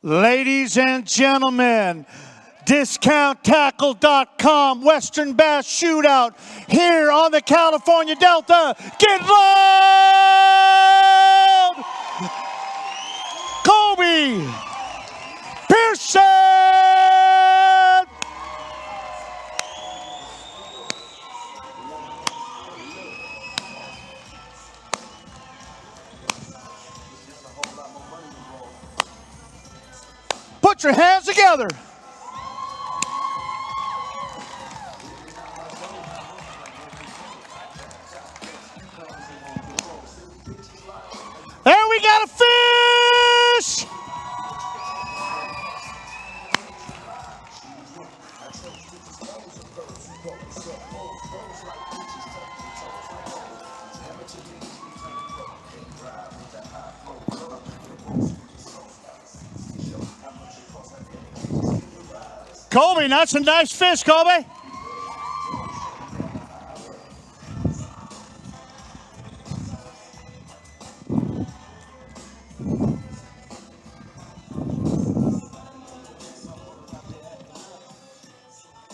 Ladies and gentlemen, DiscountTackle.com Western Bass Shootout here on the California Delta. Get loud! Kobe Pearson! Put your hands together. There we got a fish! Colby, that's a nice fish, Colby.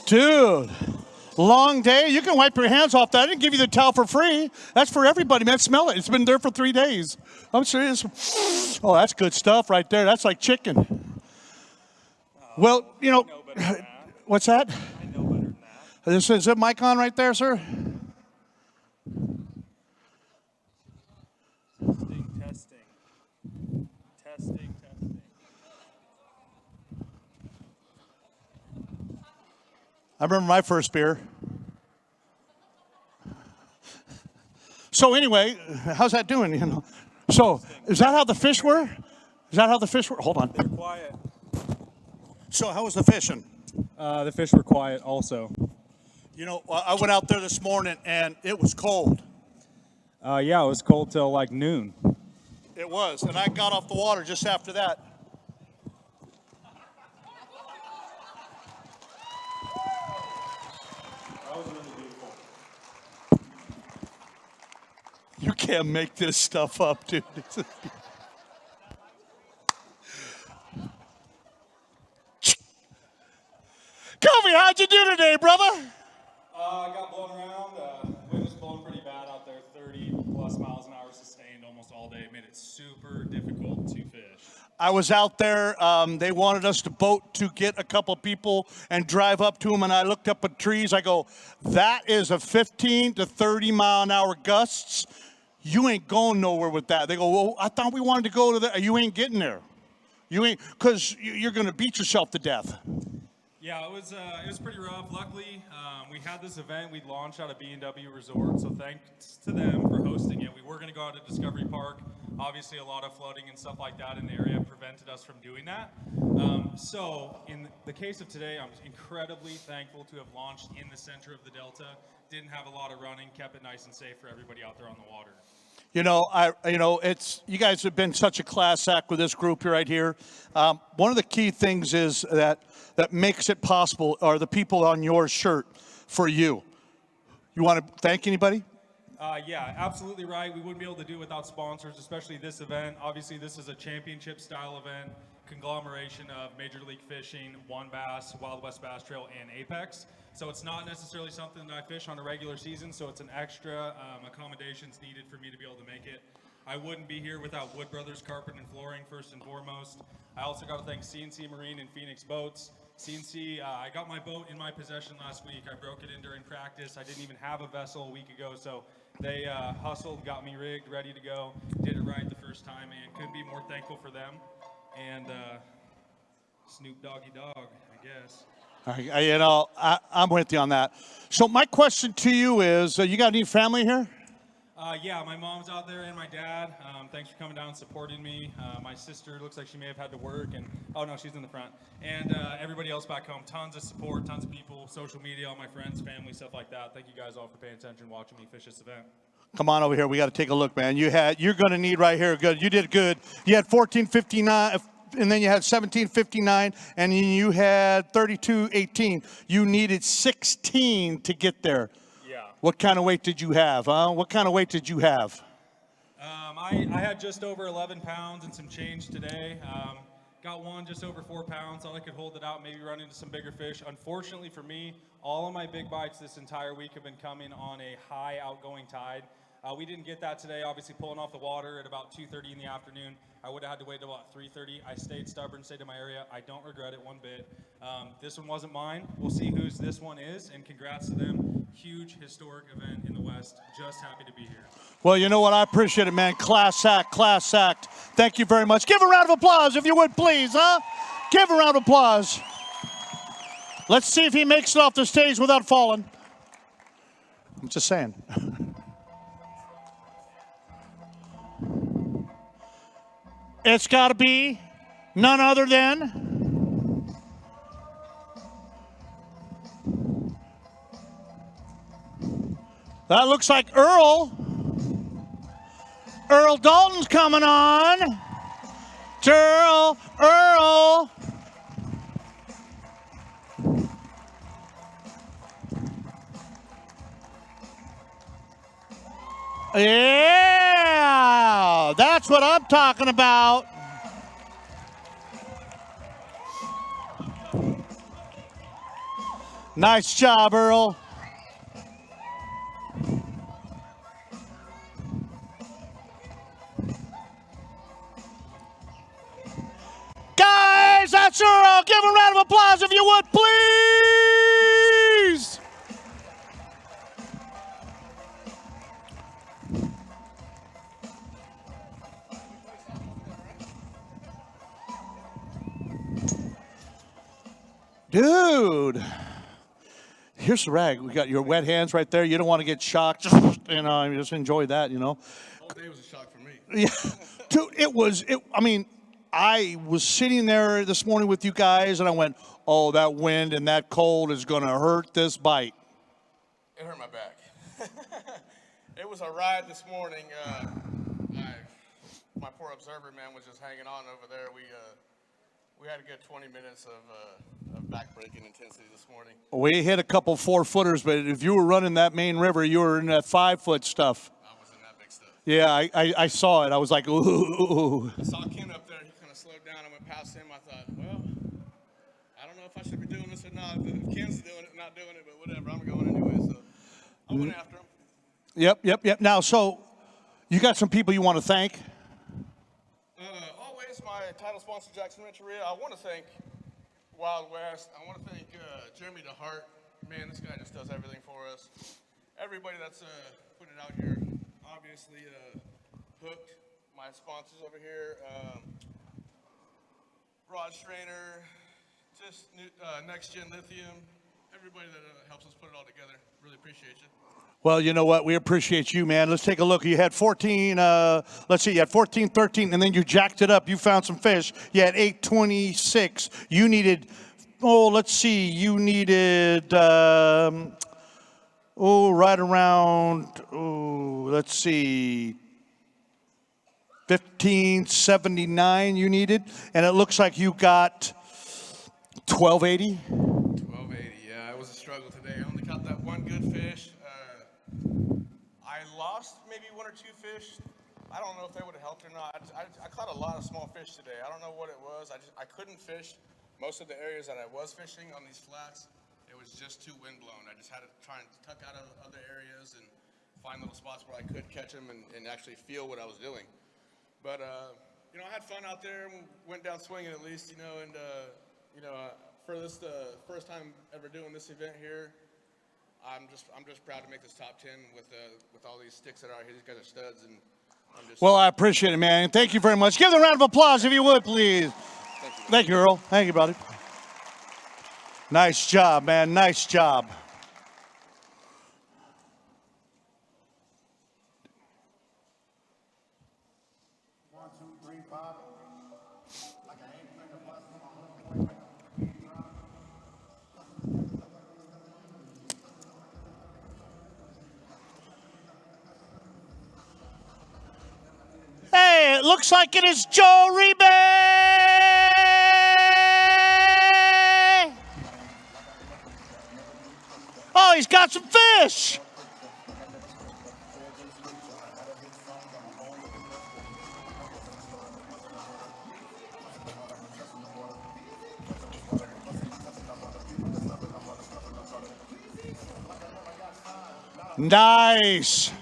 Dude, long day. You can wipe your hands off that. I didn't give you the towel for free. That's for everybody, man. Smell it. It's been there for 3 days. I'm serious. Oh, that's good stuff right there. That's like chicken. Well, you know, what's that? I know better than that. Is that mic on right there, sir? Testing. I remember my first beer. So anyway, how's that doing? You know. So is that how the fish were? Is that how the fish were? Hold on. They're quiet. So how was the fishing? The fish were quiet also. You know, I went out there this morning and it was cold. Yeah, it was cold till like noon. It was, and I got off the water just after that. That was really beautiful. You can't make this stuff up, dude. Kobe, how'd you do today, brother? I got blown around. Wind was blowing pretty bad out there, 30 plus miles an hour sustained almost all day. It made it super difficult to fish. I was out there. They wanted us to boat to get a couple people and drive up to them, and I looked up at trees. I go, that is a 15 to 30 mile an hour gusts. You ain't going nowhere with that. They go, well, I thought we wanted to go to there. You ain't getting there. You ain't, because you're going to beat yourself to death. Yeah, it was pretty rough. Luckily, we had this event. We launched out of B&W Resort, so thanks to them for hosting it. We were going to go out to Discovery Park. Obviously, a lot of flooding and stuff like that in the area prevented us from doing that. So in the case of today, I'm incredibly thankful to have launched in the center of the Delta. Didn't have a lot of running, kept it nice and safe for everybody out there on the water. You know, it's you guys have been such a class act with this group right here. One of the key things is that makes it possible are the people on your shirt for you. You want to thank anybody? Yeah, absolutely right. We wouldn't be able to do it without sponsors, especially this event. Obviously, this is a championship style event, conglomeration of Major League Fishing, One Bass, Wild West Bass Trail, and Apex. So it's not necessarily something that I fish on a regular season, so it's an extra accommodations needed for me to be able to make it. I wouldn't be here without Wood Brothers Carpet and Flooring, first and foremost. I also got to thank C&C Marine and Phoenix Boats. C&C, I got my boat in my possession last week. I broke it in during practice. I didn't even have a vessel a week ago, so they hustled, got me rigged, ready to go, did it right the first time, and couldn't be more thankful for them. And Snoop Doggy Dogg, I guess. You know, I'm with you on that. So my question to you is, you got any family here? Yeah, my mom's out there and my dad. Thanks for coming down and supporting me. My sister looks like she may have had to work, and oh no, she's in the front. And everybody else back home, tons of support, tons of people, social media, all my friends, family, stuff like that. Thank you guys all for paying attention, watching me fish this event. Come on over here. We got to take a look, man. You're going to need right here. Good. You did good. You had 14:59. And then you had 17:59, and you had 32:18. You needed 16 to get there. Yeah. What kind of weight did you have? What kind of weight did you have? I had just over 11 pounds and some change today. Got one just over 4 pounds. Thought I could hold it out, maybe run into some bigger fish. Unfortunately for me, all of my big bites this entire week have been coming on a high outgoing tide. We didn't get that today, obviously pulling off the water at about 2:30 in the afternoon. I would have had to wait till about 3:30. I stayed stubborn, stayed in my area. I don't regret it one bit. This one wasn't mine. We'll see whose this one is, and congrats to them. Huge, historic event in the West. Just happy to be here. Well, you know what? I appreciate it, man. Class act, class act. Thank you very much. Give a round of applause, if you would, please, huh? Give a round of applause. Let's see if he makes it off the stage without falling. I'm just saying. It's got to be none other than that looks like Earl. Earl Dalton's coming on. Earl. Yeah, that's what I'm talking about. Nice job, Earl. Guys, that's Earl. Give him a round of applause if you would, please. Dude, here's the rag. We got your wet hands right there. You don't want to get shocked. You just enjoy that, you know. All day was a shock for me. Yeah, dude, I was sitting there this morning with you guys, and I went, oh, that wind and that cold is going to hurt this bite. It hurt my back. It was a ride this morning. My poor observer, man, was just hanging on over there. We had a good 20 minutes of back-breaking intensity this morning. We hit a couple 4-footers, but if you were running that main river, you were in that 5-foot stuff. I was in that big stuff. Yeah, I saw it. I was like, ooh. I saw Ken up there. He kind of slowed down. I went past him. I thought, well, I don't know if I should be doing this or not. If Ken's doing it, not doing it, but whatever. I'm going anyway, so I went after him. Yep. Now, so you got some people you want to thank? Always my title sponsor, Jackson Rancheria. I want to thank Wild West. I want to thank Jeremy DeHart. Man, this guy just does everything for us. Everybody that's putting it out here, obviously Hooked, my sponsors over here, Rod Strainer, just Next Gen Lithium, everybody that helps us put it all together. Really appreciate you. Well, you know what? We appreciate you, man. Let's take a look. You had 14, you had 14, 13, and then you jacked it up. You found some fish. You had 826. You needed, you needed, right around, 1579 you needed. And it looks like you got 1280. 1280, yeah. It was a struggle today. I only caught that one good fish. I lost maybe 1 or 2 fish. I don't know if they would have helped or not. I caught a lot of small fish today. I don't know what it was. I couldn't fish most of the areas that I was fishing on these flats. It was just too windblown. I just had to try and tuck out of other areas and find little spots where I could catch them and actually feel what I was doing. But, I had fun out there and went down swinging at least, for this first time ever doing this event here. I'm just proud to make this top 10 with all these sticks that are out here. These guys are studs, and I'm just. Well, I appreciate it, man. Thank you very much. Give them a round of applause if you would, please. Thank you, Earl. Thank you, buddy. Nice job, man. Nice job. Hey, it looks like it is Joe Rebe. Oh, he's got some fish. Nice.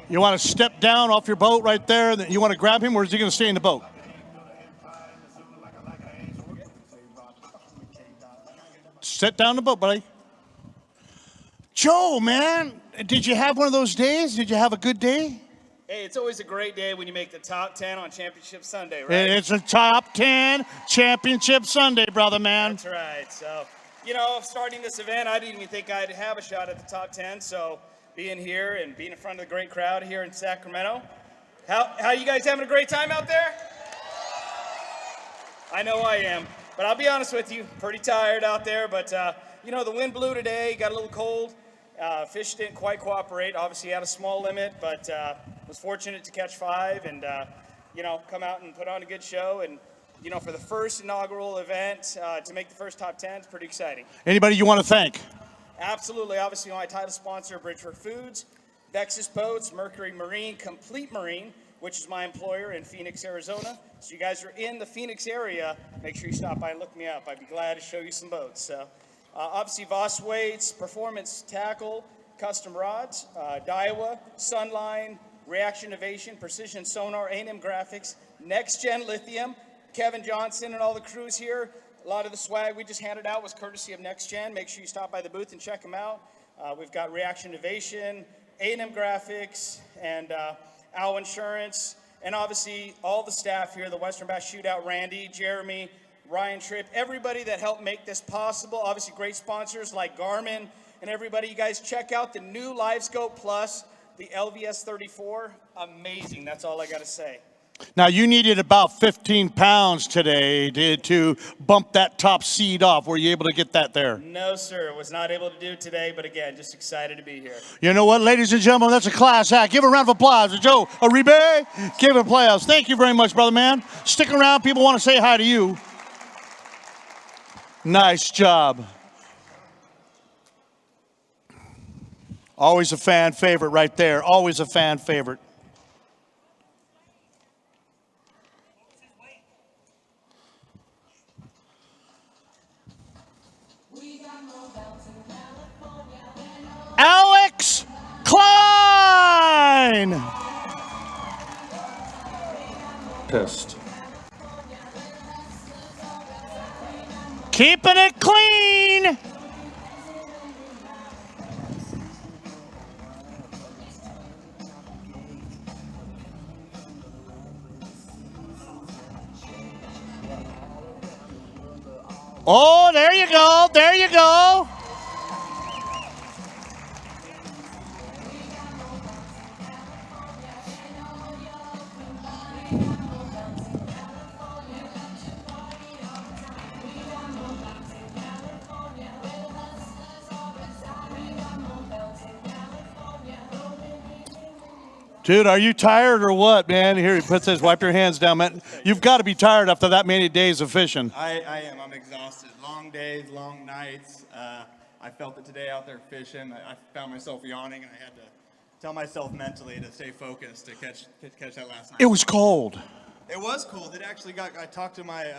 You want to step down off your boat right there? You want to grab him, or is he going to stay in the boat? Sit down the boat, buddy. Joe, man, did you have one of those days? Did you have a good day? Hey, it's always a great day when you make the top 10 on Championship Sunday, right? It's a top 10 Championship Sunday, brother, man. That's right. So, starting this event, I didn't even think I'd have a shot at the top 10. So, being here and being in front of the great crowd here in Sacramento. How you guys having a great time out there? I know I am. But I'll be honest with you, pretty tired out there. But, the wind blew today, got a little cold. Fish didn't quite cooperate. Obviously, had a small limit, but was fortunate to catch 5 and, come out and put on a good show. And, for the first inaugural event, to make the first top 10, it's pretty exciting. Anybody you want to thank? Absolutely. Obviously, my title sponsor, Bridgeford Foods, Vexus Boats, Mercury Marine, Complete Marine, which is my employer in Phoenix, Arizona. So you guys are in the Phoenix area, make sure you stop by and look me up. I'd be glad to show you some boats. So, obviously, Voss Weights, Performance Tackle, Custom Rods, Daiwa, Sunline, Reaction Innovation, Precision Sonar, A&M Graphics, Next Gen Lithium, Kevin Johnson and all the crews here. A lot of the swag we just handed out was courtesy of Next Gen. Make sure you stop by the booth and check them out. We've got Reaction Innovation, A&M Graphics, and Owl Insurance, and obviously all the staff here, the Western Bass Shootout, Randy, Jeremy, Ryan Tripp, everybody that helped make this possible. Obviously great sponsors like Garmin and everybody. You guys check out the new LiveScope Plus, the LVS 34. Amazing, that's all I gotta say. Now, you needed about 15 pounds today to bump that top seed off. Were you able to get that there? No, sir. Was not able to do it today, but again, just excited to be here. You know what, ladies and gentlemen, that's a class act. Give a round of applause to Joe Uribe. Give it applause. Thank you very much, brother man. Stick around. People want to say hi to you. Nice job. Always a fan favorite right there. Always a fan favorite. Alex Klein. Pissed. Keeping it clean. Oh, there you go. There you go. Dude, are you tired or what, man? Here, he puts his, wipe your hands down, man. You've got to be tired after that many days of fishing. I am. I'm exhausted. Long days, long nights. I felt it today out there fishing. I found myself yawning, and I had to tell myself mentally to stay focused to catch that last night. It was cold. It was cold. It actually got. I talked to my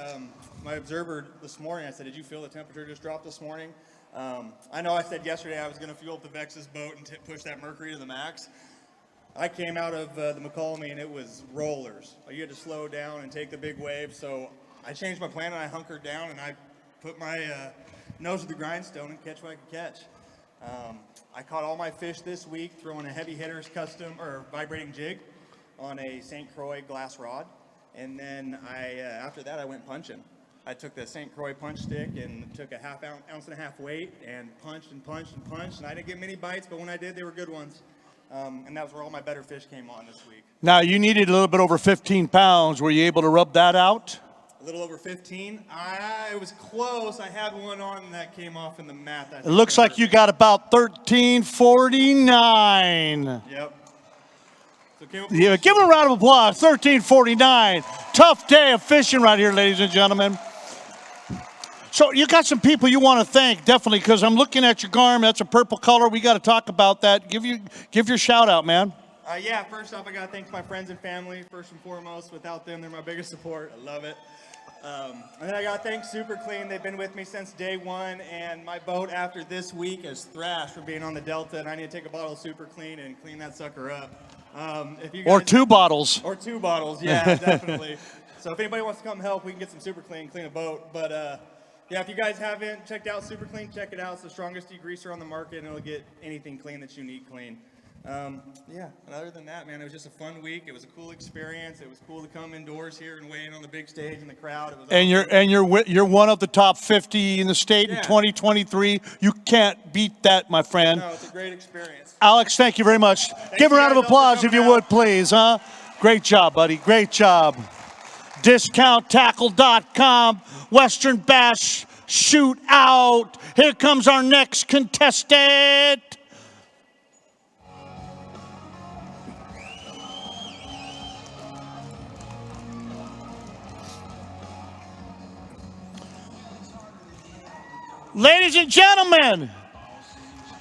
my observer this morning. I said, "Did you feel the temperature just dropped this morning?" I know I said yesterday I was going to fuel up the Vexus boat and push that mercury to the max. I came out of the McCallum and it was rollers. You had to slow down and take the big wave. So I changed my plan and I hunkered down and I put my nose to the grindstone and catch what I could catch. I caught all my fish this week throwing a heavy hitters custom or vibrating jig on a St. Croix glass rod. And then after that I went punching. I took the St. Croix punch stick and took a ounce and a half weight and punched and punched and punched. And I didn't get many bites, but when I did, they were good ones. And that was where all my better fish came on this week. Now, you needed a little bit over 15 pounds. Were you able to rub that out? A little over 15. It was close. I had one on that came off in the mat. It looks like you got about 1349. Yep. So came up Yeah, give him a round of applause. 1349. Tough day of fishing right here, ladies and gentlemen. So you got some people you want to thank, definitely, because I'm looking at your garment. That's a purple color. We got to talk about that. Give your shout out, man. Yeah, first off, I got to thank my friends and family, first and foremost. Without them, they're my biggest support. I love it. And then I got to thank Super Clean. They've been with me since day one, and my boat after this week is thrashed from being on the Delta, and I need to take a bottle of Super Clean and clean that sucker up. If you guys, Or 2 bottles. Or 2 bottles, yeah, definitely. So if anybody wants to come help, we can get some Super Clean, clean a boat. But yeah, if you guys haven't checked out Super Clean, check it out. It's the strongest degreaser on the market, and it'll get anything clean that you need clean. Yeah, and other than that, man, it was just a fun week. It was a cool experience. It was cool to come indoors here and weigh in on the big stage in the crowd. It was And you're one of the top 50 in the state in 2023. You can't beat that, my friend. No, it's a great experience. Alex, thank you very much. Give a you round of guys all for applause if you coming would, out. please, huh? Great job, buddy. Great job. DiscountTackle.com, Western Bass Shootout. Here comes our next contestant. Ladies and gentlemen,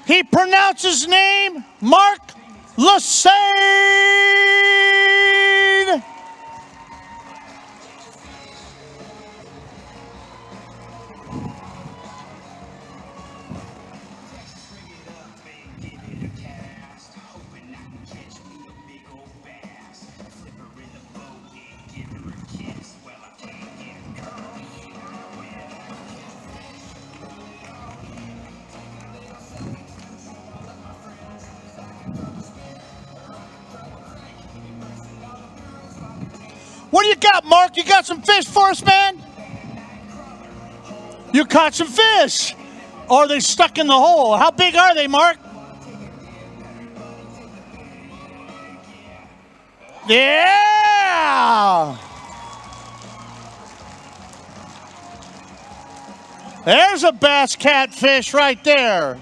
he pronounces his name Mark Lassane. What do you got, Mark? You got some fish for us, man? You caught some fish. Or are they stuck in the hole? How big are they, Mark? Yeah! There's a bass catfish right there.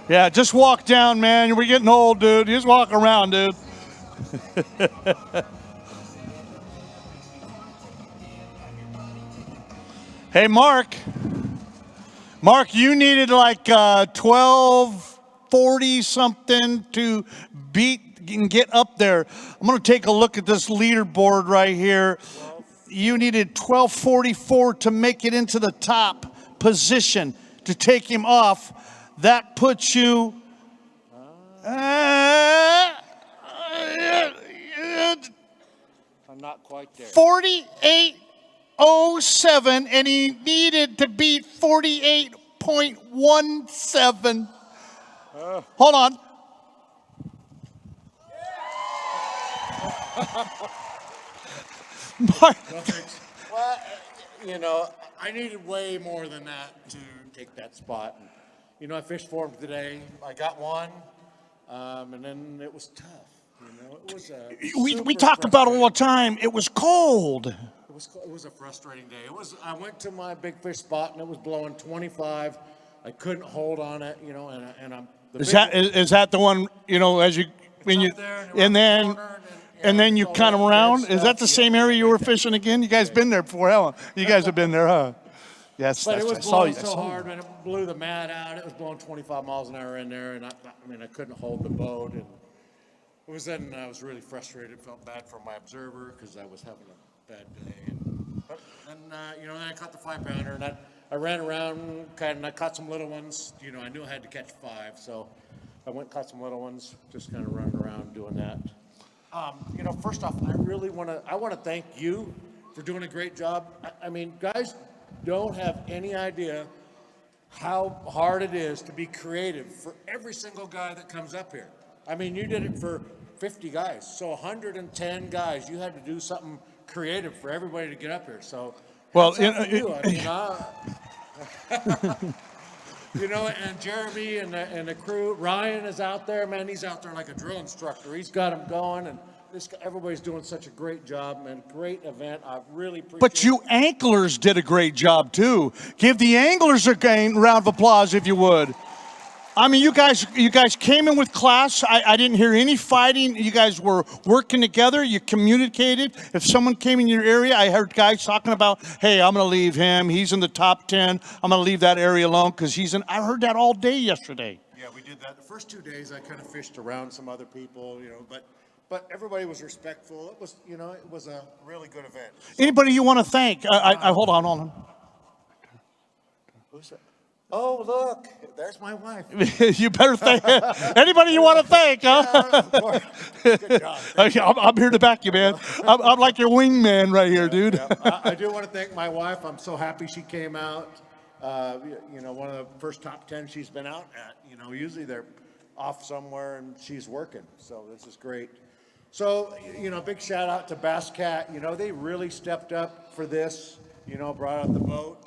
Yeah, just walk down, man. We're getting old, dude. Just walk around, dude. Hey, Mark. Mark, you needed like 1240 something to beat and get up there. I'm going to take a look at this leaderboard right here. You needed 1244 to make it into the top position to take him off. That puts you I'm not quite there. 4807, and he needed to beat 48.17. Hold on. Mark, Well, you know, I needed way more than that to take that spot. And, you know, I fished for him today. I got one, and then it was tough. You know, it was a we talk about it all the time. It was cold. It was a frustrating day. I went to my big fish spot and it was blowing 25. I couldn't hold on it, you know, and I'm. Is that the one, you know, as you when you and then you kind of round? Is that the same area you were fishing again? You guys been there before, haven't you? You guys have been there, huh? Yes, But it was I saw blowing you. I so saw you. hard, man. It blew the mat out. It was blowing 25 miles an hour in there, and I mean, I couldn't hold the boat. And it was then I was really frustrated. Felt bad for my observer because I was having a bad day. But then, you know, then I caught the 5-pounder, and I ran around, and I caught some little ones. You know, I knew I had to catch 5, so I went and caught some little ones, just kind of running around doing that. You know, first off, I want to thank you for doing a great job. I mean, guys don't have any idea how hard it is to be creative for every single guy that comes up here. I mean, you did it for 50 guys, so 110 guys. You had to do something creative for everybody to get up here. So, Well, hats off to you. I mean, You know, and Jeremy and the crew, Ryan is out there, man. He's out there like a drill instructor. He's got them going, and everybody's doing such a great job, man. Great event. I really appreciate it. But you anglers did a great job too. Give the anglers a round of applause if you would. I mean, you guys came in with class. I didn't hear any fighting. You guys were working together. You communicated. If someone came in your area, I heard guys talking about, hey, I'm going to leave him. He's in the top 10. I'm going to leave that area alone because he's in. I heard that all day yesterday. Yeah, we did that. The first 2 days, I kind of fished around some other people, you know, but everybody was respectful. It was, you know, it was a really good event. Anybody you want to thank? Hold on. Who's that? Oh, look, there's my wife. You better thank anybody you want to thank, huh? Good job. I'm here to back you, man. I'm like your wingman right here, dude. Yeah. I do want to thank my wife. I'm so happy she came out. You know, one of the first top 10 she's been out at. You know, usually they're off somewhere and she's working. So this is great. So, you know, big shout out to Bass Cat. You know, they really stepped up for this, you know, brought out the boat.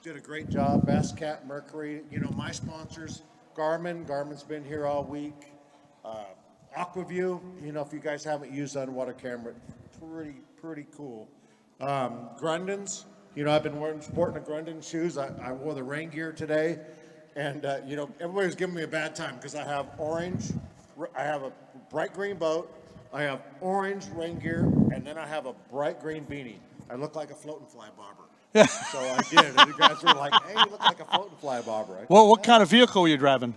Did a great job. Bass Cat, Mercury, you know, my sponsors, Garmin's been here all week. Aquaview, you know, if you guys haven't used underwater camera, pretty cool. Grundens, you know, I've been sporting the Grunden shoes. I wore the rain gear today, and you know, everybody was giving me a bad time because I have orange, I have a bright green boat, I have orange rain gear, and then I have a bright green beanie. I look like a floating fly bobber. So I did, and the guys were like, hey, you look like a floating fly bobber. Well, what kind of vehicle are you driving?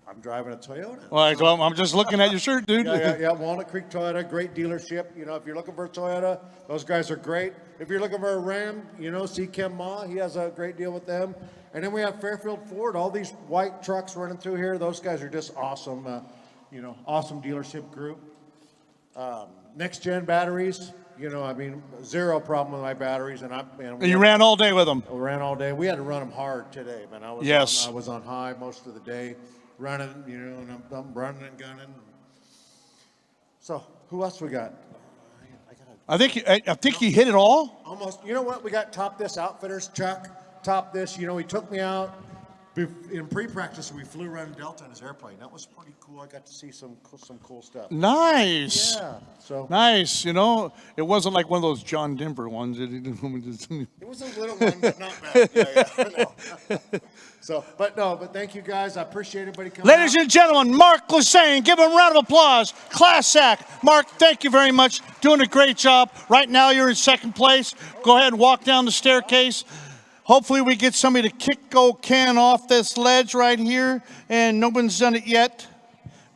I'm driving a Toyota. Well, I'm just looking at your shirt, dude. Yeah, Walnut Creek Toyota, great dealership. You know, if you're looking for a Toyota, those guys are great. If you're looking for a Ram, you know, see Kim Ma, he has a great deal with them. And then we have Fairfield Ford, all these white trucks running through here. Those guys are just awesome, you know, awesome dealership group. Next gen batteries. You know, I mean, zero problem with my batteries, and you ran all day with them. We ran all day. We had to run them hard today, man. I was on high most of the day, running. You know, and I'm running and gunning. So, who else we got? I think you hit it all. Almost. You know what? We got Top This Outfitters, Chuck. Top This. You know, he took me out in pre-practice. We flew around Delta in his airplane. That was pretty cool. I got to see some cool stuff. Nice. Yeah. So nice. You know, it wasn't like one of those John Denver ones. It was a little one, but not bad. Yeah. No. But thank you guys. I appreciate everybody coming. Ladies and gentlemen, Mark Lassane, give him a round of applause. Class act. Mark, thank you very much. Doing a great job. Right now, you're in second place. Go ahead and walk down the staircase. Hopefully we get somebody to kick old Ken off this ledge right here, and no one's done it yet,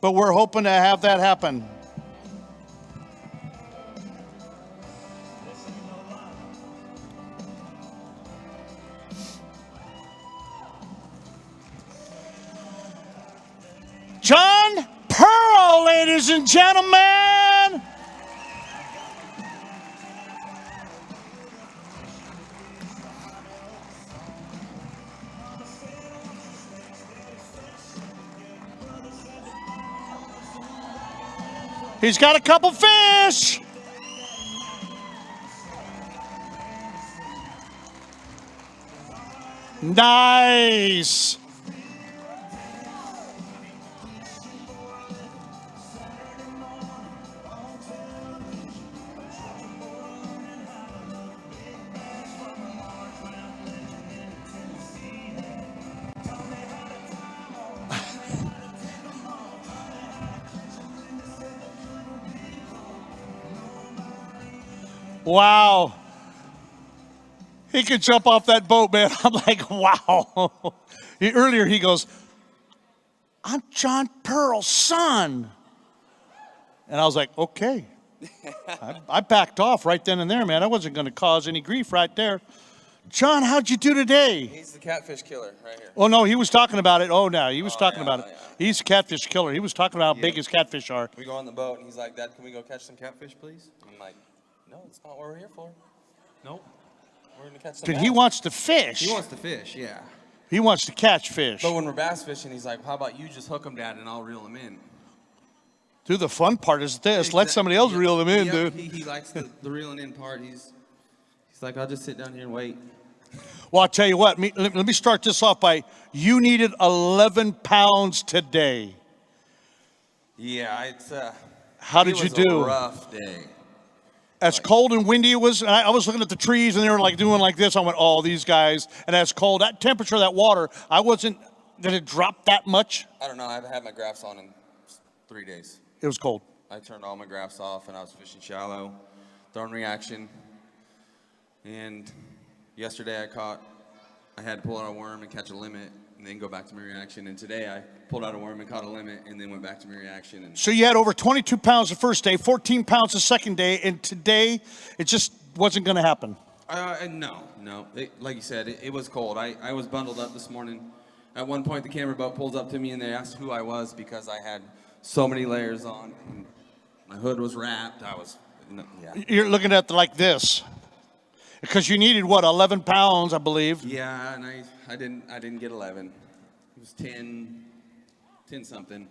but we're hoping to have that happen. John Pearl, ladies and gentlemen. He's got a couple fish. Nice. Wow. He could jump off that boat, man. I'm like, wow. Earlier he goes, I'm John Pearl's son. And I was like, okay. I backed off right then and there, man. I wasn't going to cause any grief right there. John, how'd you do today? He's the catfish killer right here. Oh, no, he was talking about it. Oh, no, he was talking about it. Yeah. He's a catfish killer. He was talking about how big his catfish are. We go on the boat, and he's like, Dad, can we go catch some catfish, please? I'm like, no, it's not what we're here for. Nope. We're going to catch some Dude, bass. he wants to fish. He wants to fish, yeah. He wants to catch fish. But when we're bass fishing, he's like, how about you just hook them, Dad, and I'll reel them in. Dude, the fun part is this. Let somebody else reel them in, dude. He likes the reeling in part. He's like, I'll just sit down here and wait. Well, I'll tell you what, let me start this off by, you needed 11 pounds today. Yeah, it's How did you it was do? a rough day. As cold and windy it was, and I was looking at the trees and they were like doing like this. I went, oh, these guys. And as cold, that temperature of that water, did it drop that much? I don't know. I've had my graphs on in 3 days. It was cold. I turned all my graphs off and I was fishing shallow, throwing reaction. And yesterday I had to pull out a worm and catch a limit and then go back to my reaction. And today I pulled out a worm and caught a limit and then went back to my reaction. And So you had over 22 pounds the first day, 14 pounds the second day, and today it just wasn't going to happen. no. Like you said, it was cold. I was bundled up this morning. At one point, the camera boat pulls up to me and they asked who I was because I had so many layers on. And my hood was wrapped. Yeah. You're looking at like this. Because you needed, what, 11 pounds, I believe. Yeah, and I didn't get 11. It was 10 something.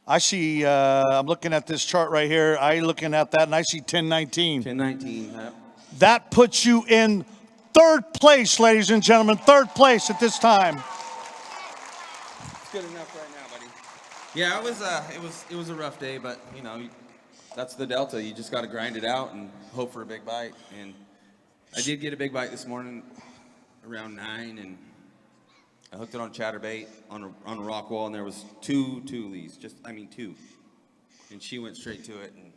I see, I'm looking at this chart right here. I'm looking at that, and I see 1019. 10-19. Yep. That puts you in third place, ladies and gentlemen. Third place at this time. It's good enough right now, buddy. Yeah, it was a rough day, but you know, that's the Delta. You just got to grind it out and hope for a big bite. And I did get a big bite this morning around 9, and I hooked it on chatterbait on a rock wall, and there was two tulies, two. And she went straight to it, and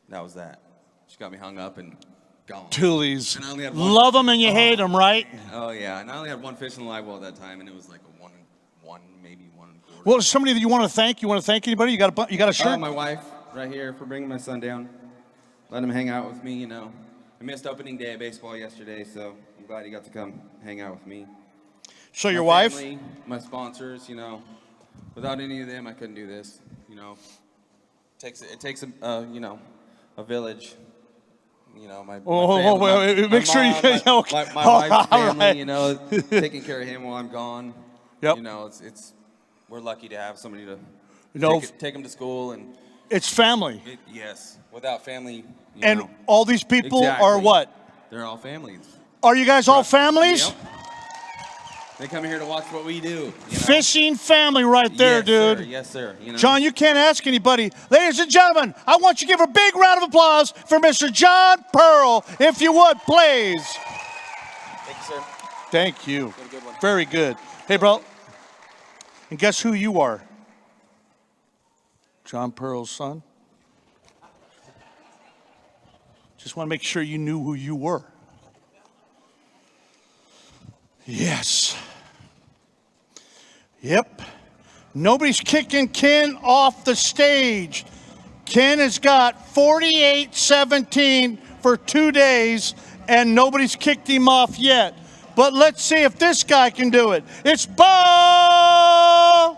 that was that. She got me hung up and gone. Tulies. And I only had one. Love them and you hate them, right? Oh yeah, and I only had one fish in the live well at that time, and it was like a one, maybe 1 1/4. Well, somebody that you want to thank? You want to thank anybody? You got a shirt? My wife right here for bringing my son down, letting him hang out with me. You know, I missed opening day of baseball yesterday, so I'm glad he got to come hang out with me. So your My wife? family, my sponsors, you know, without any of them, I couldn't do this. You know, it takes a village. You know, my make sure you okay. My wife's family, right. you know, taking care of him while I'm gone. Yep. You know, we're lucky to have somebody to take him to school and. It's family. Yes, without family. And all these people are what? They're all families. Are you guys all families? Yep. They come here to watch what we do. You know? Fishing family right there, yes, dude. Sir. Yes, sir. You know? John, you can't ask anybody. Ladies and gentlemen, I want you to give a big round of applause for Mr. John Pearl, if you would, please. Thank you, sir. Thank you. Have a good one. Very good. Hey, bro. And guess who you are? John Pearl's son. Just want to make sure you knew who you were. Yes. Yep. Nobody's kicking Ken off the stage. Ken has got 48-17 for 2 days, and nobody's kicked him off yet. But let's see if this guy can do it. It's Bo!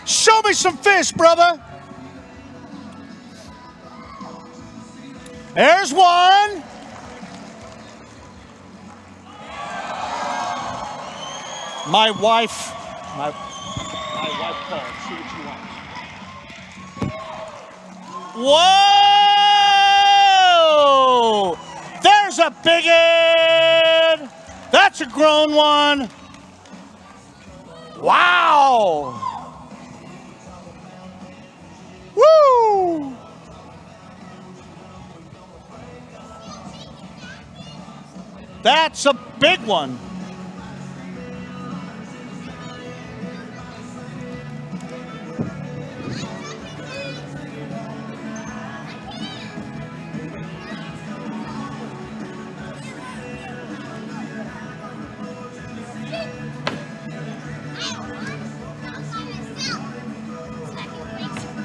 Show me some fish, brother. There's one. My wife called. See what she wants. Whoa! There's a big one. That's a grown one. Wow! Woo! That's a big one.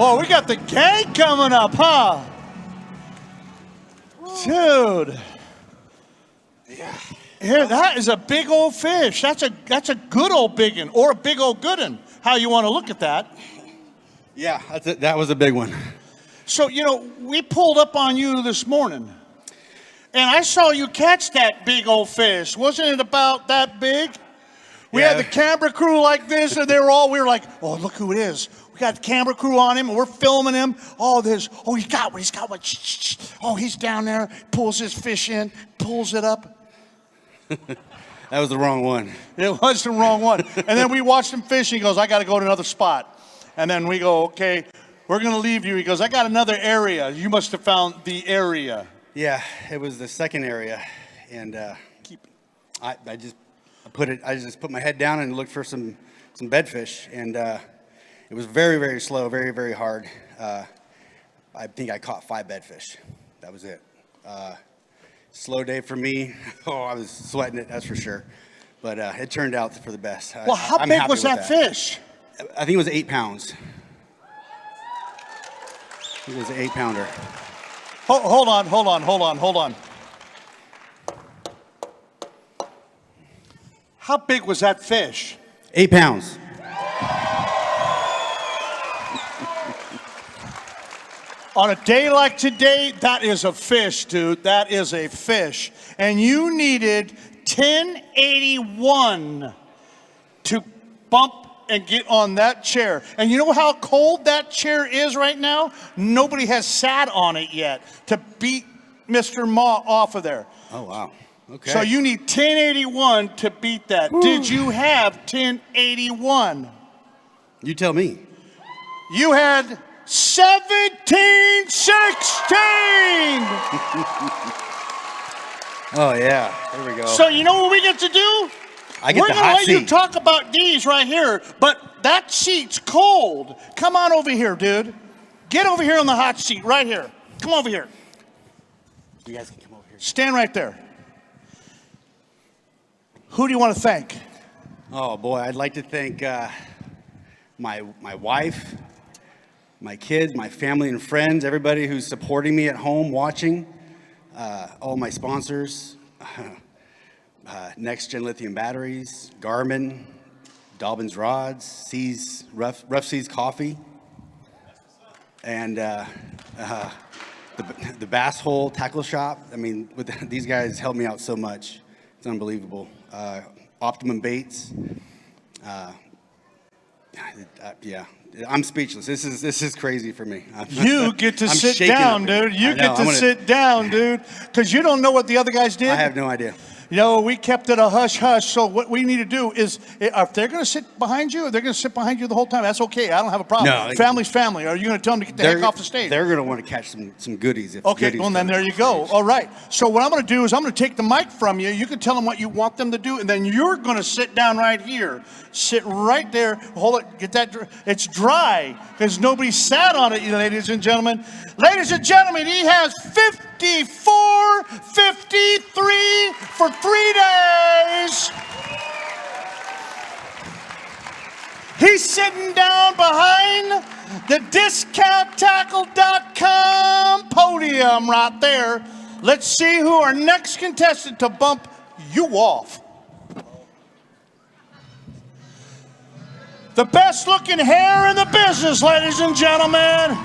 Oh, we got the gang coming up, huh? Dude. Here, that is a big old fish. That's a good old big one, or a big old good one. How you want to look at that? Yeah, that was a big one. So, you know, we pulled up on you this morning, and I saw you catch that big old fish. Wasn't it about that big? We had the camera crew like this, and we were like, oh, look who it is. We got the camera crew on him, and we're filming him. Oh, he's got one. Oh, he's down there, pulls his fish in, pulls it up. That was the wrong one. It was the wrong one. And then we watched him fish. He goes, I got to go to another spot. And then we go, okay, we're going to leave you. He goes, I got another area. You must have found the area. Yeah, it was the second area, and I just put my head down and looked for some bedfish, and it was very, very slow, very, very hard. I think I caught 5 bedfish. That was it. Slow day for me. Oh, I was sweating it, that's for sure. But it turned out for the best. Well, how big was that fish? I think it was 8 pounds. It was an 8-pounder. Hold on. How big was that fish? 8 pounds. On a day like today, that is a fish, dude. That is a fish. And you needed 1081 to bump and get on that chair. And you know how cold that chair is right now? Nobody has sat on it yet to beat Mr. Ma off of there. Oh, wow. Okay. So you need 1081 to beat that. Ooh. Did you have 1081? You tell me. You had 1716. Oh, yeah. There we go. So you know what we get to do? I get the hot seat. We're going to let you talk about these right here, but that seat's cold. Come on over here, dude. Get over here on the hot seat right here. Come over here. You guys can come over here. Stand right there. Who do you want to thank? Oh, boy. I'd like to thank my wife, my kids, my family and friends, everybody who's supporting me at home, watching, all my sponsors, Next Gen Lithium Batteries, Garmin, Dobbins Rods, Rough Seas Coffee, and the Bass Hole Tackle Shop. I mean, these guys helped me out so much. It's unbelievable. Optimum Baits. Yeah. I'm speechless. This is crazy for me. You get to sit down, dude. You get to sit down, dude, because you don't know what the other guys did. I have no idea. You know, we kept it a hush-hush, so what we need to do is, if they're going to sit behind you, they're going to sit behind you the whole time. That's okay. I don't have a problem. No, Family's family. Are you going to tell them to get the heck off the stage? They're going to want to catch some goodies. Okay, well, then there you go. All right. So what I'm going to do is I'm going to take the mic from you. You can tell them what you want them to do, and then you're going to sit down right here. Sit right there. Hold it. Get that. It's dry because nobody sat on it, ladies and gentlemen. Ladies and gentlemen, he has 54.53 for 3 days. He's sitting down behind the discounttackle.com podium right there. Let's see who our next contestant to bump you off. The best looking hair in the business, ladies and gentlemen.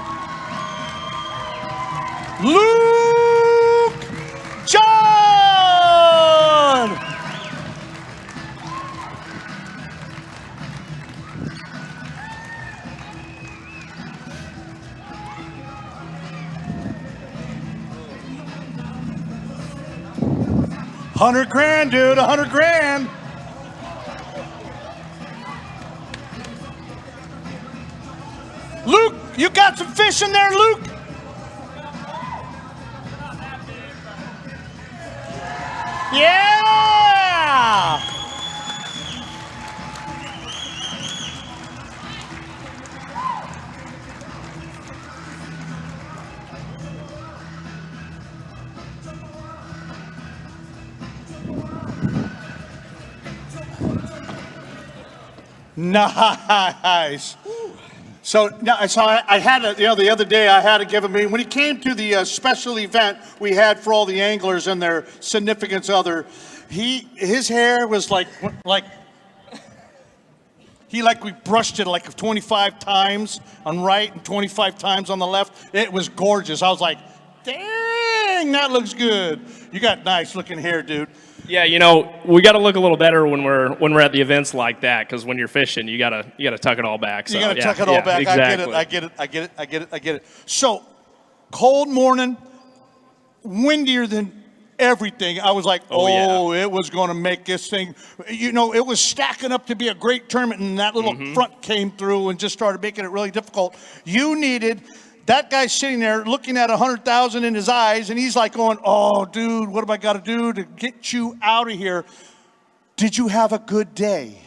Luke John. $100,000, dude, $100,000. Luke, you got some fish in there, Luke? Yeah! Nice. So I had to, the other day I had to give him, when he came to the special event we had for all the anglers and their significant other, his hair was like we brushed it like 25 times on right and 25 times on the left. It was gorgeous. I was like, dang, that looks good. You got nice looking hair, dude. Yeah, you know, we got to look a little better when we're at the events like that, because when you're fishing, you gotta tuck it all back. So, You got to yeah, tuck it all yeah, back. Exactly. I get it. So, cold morning, windier than everything. I was like, it was going to make this thing. You know, it was stacking up to be a great tournament, and that little front came through and just started making it really difficult. You needed. That guy's sitting there looking at 100,000 in his eyes, and he's like going, oh, dude, what have I got to do to get you out of here? Did you have a good day?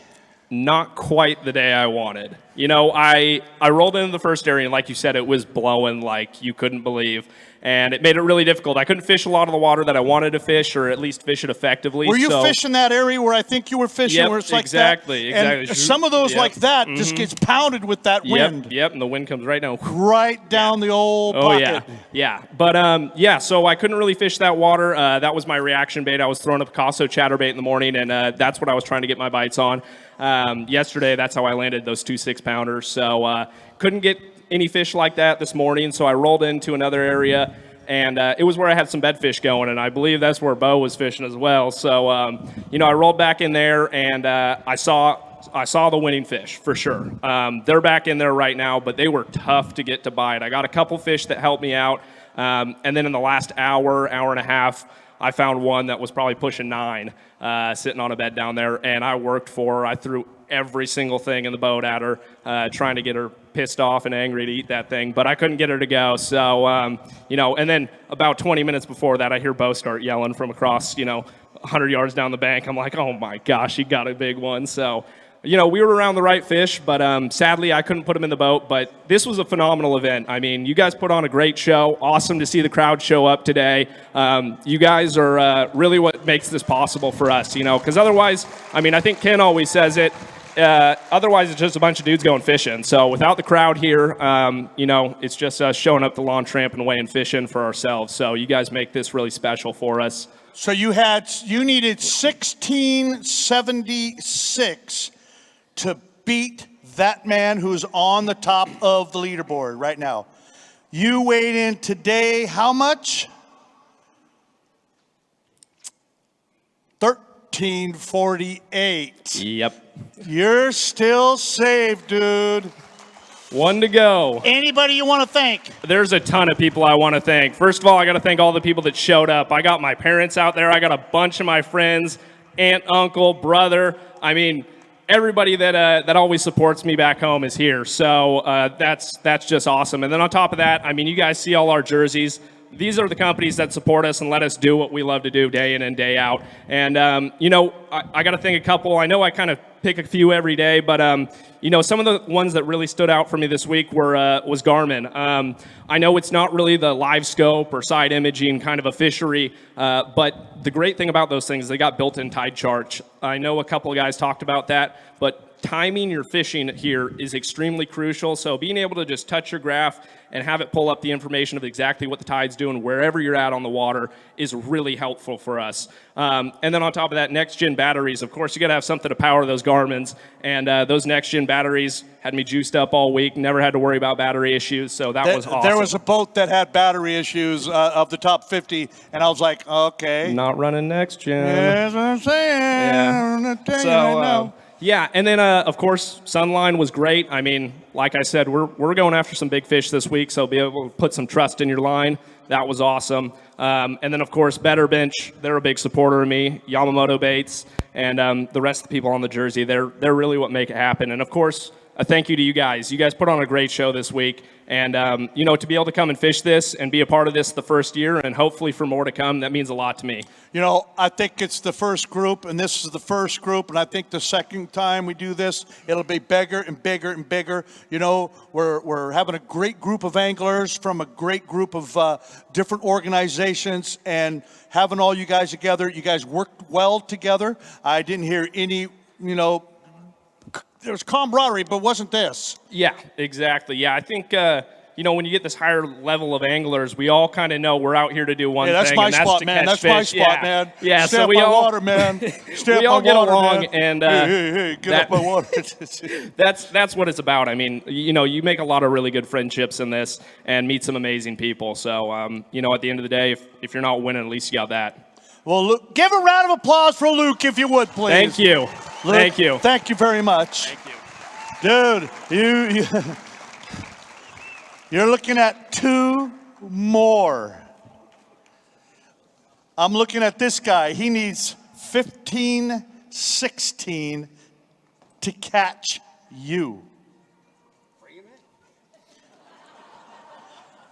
Not quite the day I wanted. You know, I rolled into the first area, and like you said, it was blowing like you couldn't believe. And it made it really difficult. I couldn't fish a lot of the water that I wanted to fish, or at least fish it effectively. Were you fishing that area where I think you were fishing, Yep, where it's like exactly, that? exactly. And some of those like that just gets pounded with that wind. Yep, and the wind comes right down. Right down the old pocket. Yeah. But, so I couldn't really fish that water. That was my reaction bait. I was throwing a Picasso chatterbait in the morning, and that's what I was trying to get my bites on. Yesterday, that's how I landed those 2 6-pounders. So couldn't get any fish like that this morning, so I rolled into another area. And it was where I had some bedfish going, and I believe that's where Bo was fishing as well. So, I rolled back in there, and I saw the winning fish for sure. They're back in there right now, but they were tough to get to bite. I got a couple fish that helped me out, and then in the last hour and a half, I found one that was probably pushing 9, sitting on a bed down there, and I worked for her. I threw every single thing in the boat at her, trying to get her pissed off and angry to eat that thing, but I couldn't get her to go. So, and then about 20 minutes before that, I hear Bo start yelling from across, 100 yards down the bank. I'm like, oh my gosh, he got a big one. So, we were around the right fish, but sadly, I couldn't put him in the boat. But this was a phenomenal event. I mean, you guys put on a great show. Awesome to see the crowd show up today. You guys are really what makes this possible for us, because otherwise, I think Ken always says it, otherwise it's just a bunch of dudes going fishing. So without the crowd here, it's just us showing up the lawn, tramping away and fishing for ourselves. So you guys make this really special for us. So you needed 1676 to beat that man who's on the top of the leaderboard right now. You weighed in today how much? 1348. Yep. You're still safe, dude. One to go. Anybody you want to thank? There's a ton of people I want to thank. First of all, I got to thank all the people that showed up. I got my parents out there. I got a bunch of my friends, aunt, uncle, brother. Everybody that always supports me back home is here. So that's just awesome. And then on top of that, you guys see all our jerseys. These are the companies that support us and let us do what we love to do day in and day out. And, I got to thank a couple. I know I kind of pick a few every day, but, some of the ones that really stood out for me this week was Garmin. I know it's not really the live scope or side imaging kind of a fishery, but the great thing about those things is they got built-in tide charts. I know a couple of guys talked about that, but timing your fishing here is extremely crucial. So being able to just touch your graph and have it pull up the information of exactly what the tide's doing wherever you're at on the water is really helpful for us. And then on top of that, next-gen batteries. Of course, you got to have something to power those Garmins. And those next-gen batteries had me juiced up all week. Never had to worry about battery issues. So that was awesome. There was a boat that had battery issues of the top 50, and I was like, okay. Not running next-gen. That's what I'm saying. Yeah. I'm not telling you right now. Yeah, and then, of course, Sunline was great. Like I said, we're going after some big fish this week, so be able to put some trust in your line. That was awesome. And then, of course, Better Bench, they're a big supporter of me. Yamamoto Baits, and the rest of the people on the jersey, they're really what make it happen. And, of course, a thank you to you guys. You guys put on a great show this week. And, to be able to come and fish this and be a part of this the first year and hopefully for more to come, that means a lot to me. I think it's the first group, and this is the first group, and I think the second time we do this, it'll be bigger and bigger and bigger. We're having a great group of anglers from a great group of different organizations, and having all you guys together, you guys worked well together. I didn't hear any, there was camaraderie, but wasn't this. Yeah, exactly. Yeah, I think, when you get this higher level of anglers, we all kind of know we're out here to do one that's thing, my and that's spot, to man. catch That's my fish. spot, man. Yeah, Stay so up we my all water, man. Stay we up all my get water, along, man. and hey, get up my water. that's what it's about. I mean, you make a lot of really good friendships in this, and meet some amazing people. So, at the end of the day, if you're not winning, at least you got that. Well, Luke, give a round of applause for Luke, if you would, please. Thank you. Luke, Thank you. Thank you very much. Thank you. Dude, you're looking at 2 more. I'm looking at this guy. He needs 15, 16 to catch you.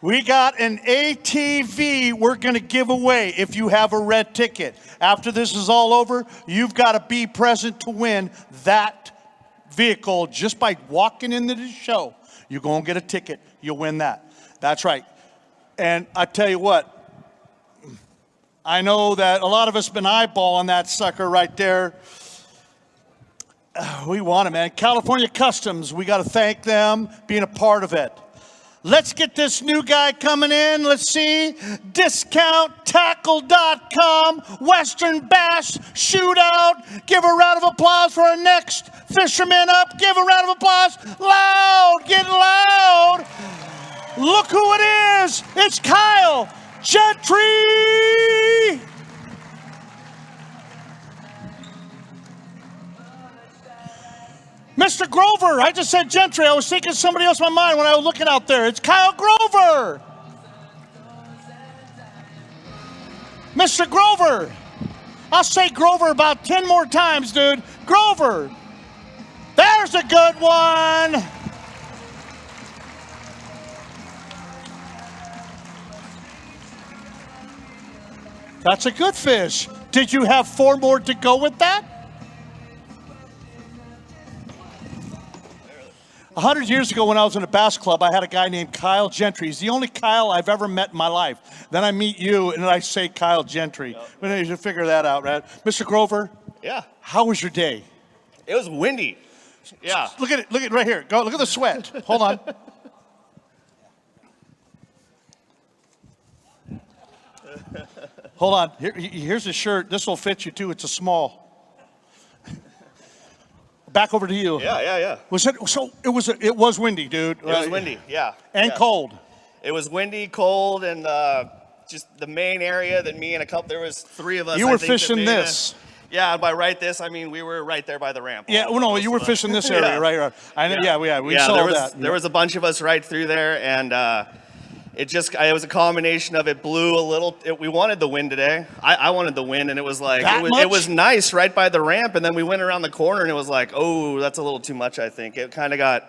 We got an ATV we're going to give away if you have a red ticket. After this is all over, you've got to be present to win that vehicle just by walking into the show. You're going to get a ticket. You'll win that. That's right. And I tell you what, I know that a lot of us been eyeballing that sucker right there. We want it, man. California Customs, we got to thank them being a part of it. Let's get this new guy coming in. Let's see. DiscountTackle.com, Western Bass Shootout. Give a round of applause for our next fisherman up. Give a round of applause. Loud, get loud. Look who it is. It's Kyle Gentry. Mr. Grover, I just said Gentry. I was thinking somebody else in my mind when I was looking out there. It's Kyle Grover. Mr. Grover. I'll say Grover about 10 more times, dude. Grover. There's a good one. That's a good fish. Did you have 4 more to go with that? 100 years ago when I was in a bass club, I had a guy named Kyle Gentry. He's the only Kyle I've ever met in my life. Then I meet you, and then I say Kyle Gentry. Yep. But you should figure that out, right? Mr. Grover? Yeah. How was your day? It was windy. Yeah. Look at it. Look at it right here. Go. Look at the sweat. Hold on. Hold on. Here's a shirt. This will fit you, too. It's a small. Back over to you. Yeah. Was it so? It was windy, dude. It was windy. Yeah. And cold. It was windy, cold, and just the main area that me and there was 3 of us. You were fishing this. Yeah, by this I mean we were right there by the ramp. Yeah, well, no, you were fishing this area, Yeah. right? I know. Yeah, we saw that. There was a bunch of us right through there, and it was a combination of it blew a little. We wanted the wind today. I wanted the wind, and it was like it was nice right by the ramp, and then we went around the corner, and it was like, oh, that's a little too much. I think it kind of got.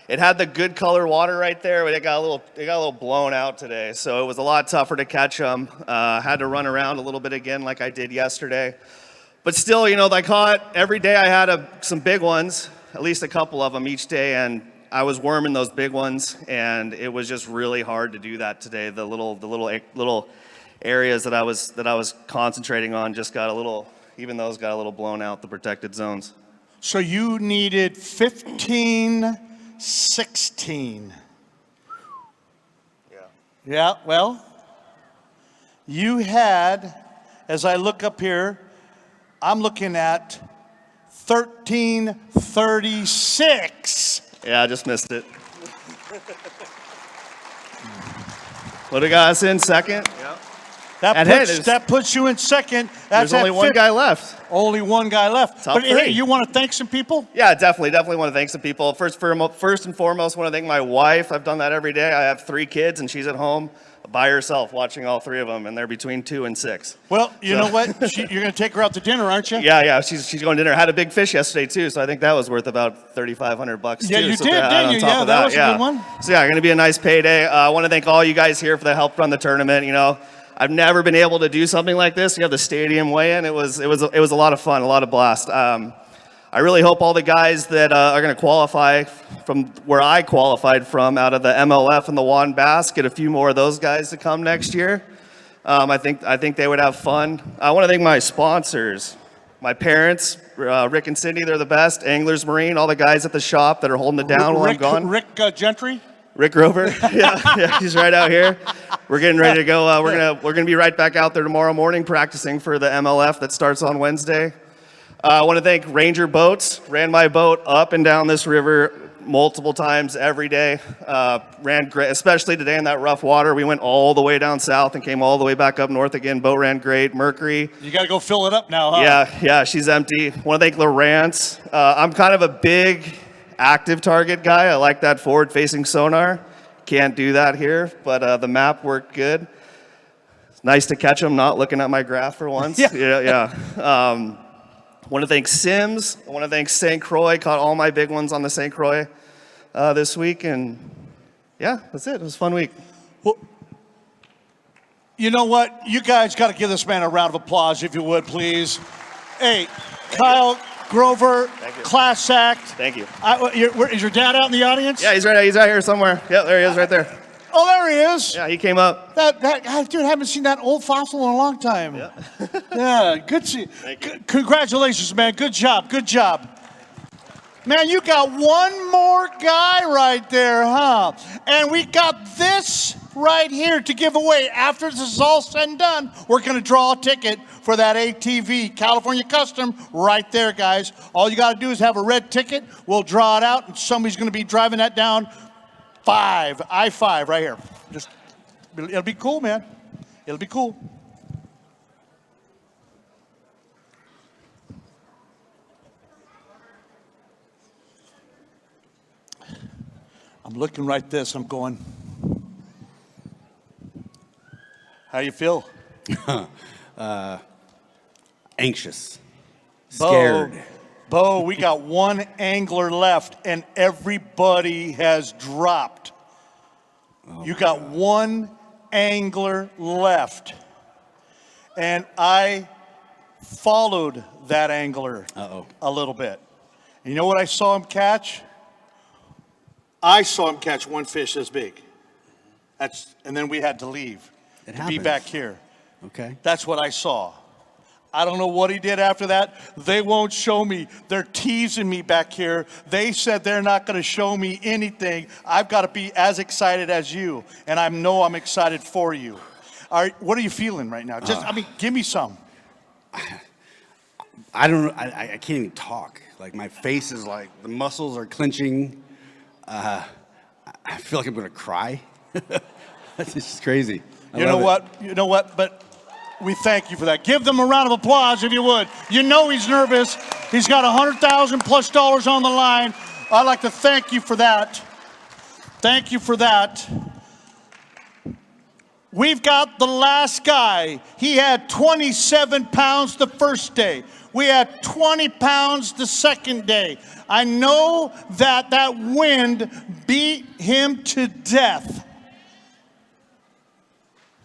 It had the good color water right there, but it got a little blown out today, so it was a lot tougher to catch them. Had to run around a little bit again, like I did yesterday. But still, I caught every day. I had some big ones, at least a couple of them each day, and I was worming those big ones, and it was just really hard to do that today. The little areas that I was concentrating on just got even those got a little blown out, the protected zones. So you needed 15, 16. Yeah. Yeah. Well, you had, as I look up here, I'm looking at 1336. Yeah, I just missed it. What do you got us in second? Yeah. That puts you in second. There's only one guy left. Only one guy left. Top but three. Hey, you want to thank some people? Yeah, definitely want to thank some people. First and foremost, want to thank my wife. I've done that every day. I have 3 kids, and she's at home by herself watching all 3 of them, and they're between 2 and 6. Well, you know what? You're going to take her out to dinner, aren't you? Yeah. She's going to dinner. Had a big fish yesterday too, so I think that was worth about $3,500 Yeah, too. you so did, didn't you? Yeah, that was a good one. So yeah, going to be a nice payday. I want to thank all you guys here for the help run the tournament. I've never been able to do something like this. You have the stadium weigh-in. It was a lot of fun, a lot of blast. I really hope all the guys that are going to qualify from where I qualified from, out of the MLF and the Juan Bass, get a few more of those guys to come next year. I think they would have fun. I want to thank my sponsors, my parents, Rick and Cindy. They're the best. Anglers Marine, all the guys at the shop that are holding it down while I'm gone. Rick Gentry. Rick Grover. Yeah, he's right out here. We're getting ready to go. We're gonna be right back out there tomorrow morning practicing for the MLF that starts on Wednesday. I want to thank Ranger Boats. Ran my boat up and down this river multiple times every day. Ran great, especially today in that rough water. We went all the way down south and came all the way back up north again. Boat ran great. Mercury. You got to go fill it up now, huh? Yeah, she's empty. Want to thank Lawrence. I'm kind of a big active target guy. I like that forward-facing sonar. Can't do that here, but the map worked good. It's nice to catch them not looking at my graph for once. Yeah. Want to thank Sims. I want to thank St. Croix. Caught all my big ones on the St. Croix this week, and yeah, that's it. It was a fun week. Well, you know what? You guys got to give this man a round of applause, if you would, please. Hey, Kyle Grover, class act. Thank you. Is your dad out in the audience? Yeah, he's right. He's out here somewhere. Yep, there he is, right there. Oh, there he is. Yeah, he came up. Dude, I haven't seen that old fossil in a long time. Yeah. Yeah, good to see. Congratulations, man. Good job. Good job. Man, you got one more guy right there, huh? And we got this right here to give away. After this is all said and done, we're going to draw a ticket for that ATV, California Custom, right there, guys. All you got to do is have a red ticket. We'll draw it out, and somebody's going to be driving that down I-5 right here. It'll be cool, man. It'll be cool. I'm looking right this. I'm going, how you feel? Anxious. Scared. Bo, we got one angler left, and everybody has dropped. You got one angler left. And I followed that angler a little bit. And you know what I saw him catch? I saw him catch one fish this big. And then we had to leave to be back here. Okay. That's what I saw. I don't know what he did after that. They won't show me. They're teasing me back here. They said they're not going to show me anything. I've got to be as excited as you, and I know I'm excited for you. All right, what are you feeling right now? Give me some. I don't know. I can't even talk. Like, my face is like, the muscles are clenching. I feel like I'm going to cry. That's just crazy. You know what? But we thank you for that. Give them a round of applause if you would. You know he's nervous. He's got $100,000+ on the line. I'd like to thank you for that. Thank you for that. We've got the last guy. He had 27 pounds the first day. We had 20 pounds the second day. I know that wind beat him to death.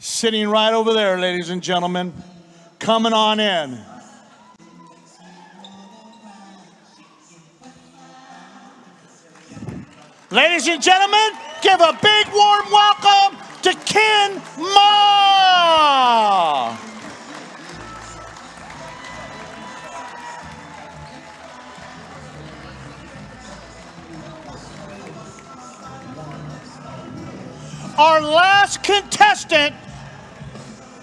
Sitting right over there, ladies and gentlemen, coming on in. Ladies and gentlemen, give a big warm welcome to Ken Ma. Our last contestant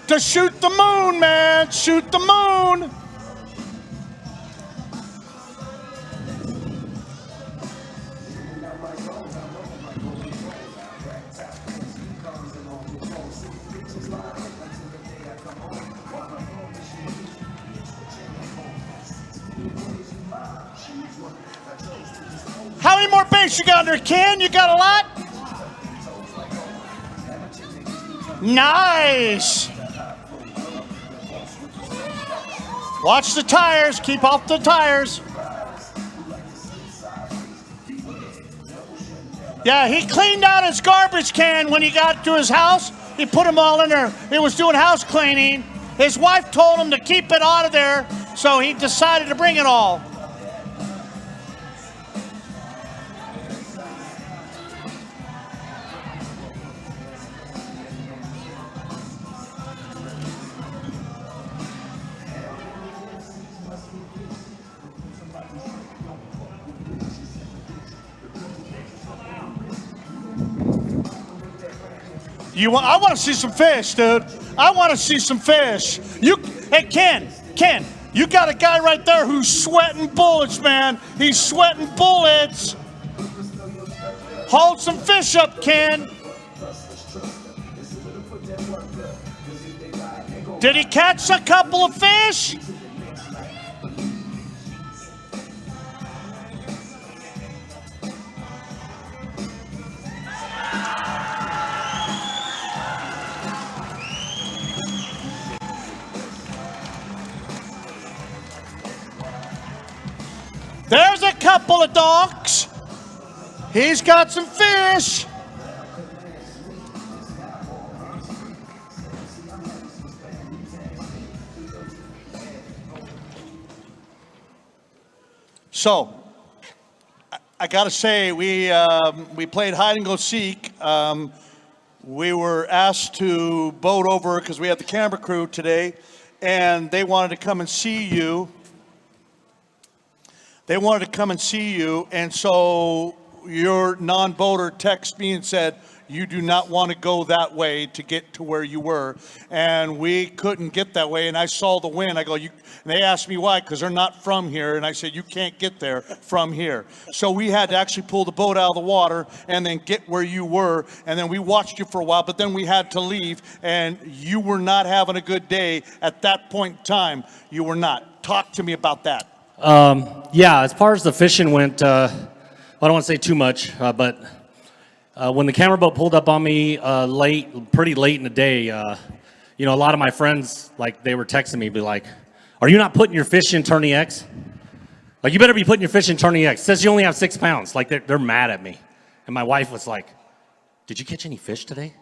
to shoot the moon, man. Shoot the moon. How many more baits you got there, Ken? You got a lot? Nice. Watch the tires. Keep off the tires. Yeah, he cleaned out his garbage can when he got to his house. He put them all in there. He was doing house cleaning. His wife told him to keep it out of there, so he decided to bring it all. I want to see some fish, dude. I want to see some fish. Hey, Ken, you got a guy right there who's sweating bullets, man. He's sweating bullets. Hold some fish up, Ken. Did he catch a couple of fish? There's a couple of docks. He's got some fish. So, I got to say, we played hide and go seek. We were asked to boat over because we had the camera crew today, and they wanted to come and see you. They wanted to come and see you, and so your non-boater texted me and said, you do not want to go that way to get to where you were. And we couldn't get that way, and I saw the wind. I go, and they asked me why, because they're not from here. And I said, you can't get there from here. So we had to actually pull the boat out of the water and then get where you were. And then we watched you for a while, but then we had to leave, and you were not having a good day at that point in time. You were not. Talk to me about that. Yeah, as far as the fishing went, I don't want to say too much, but when the camera boat pulled up on me pretty late in the day, a lot of my friends, like, they were texting me, be like, are you not putting your fish in Tourney X? Like, you better be putting your fish in Tourney X. It says you only have 6 pounds. Like, they're mad at me. And my wife was like, did you catch any fish today?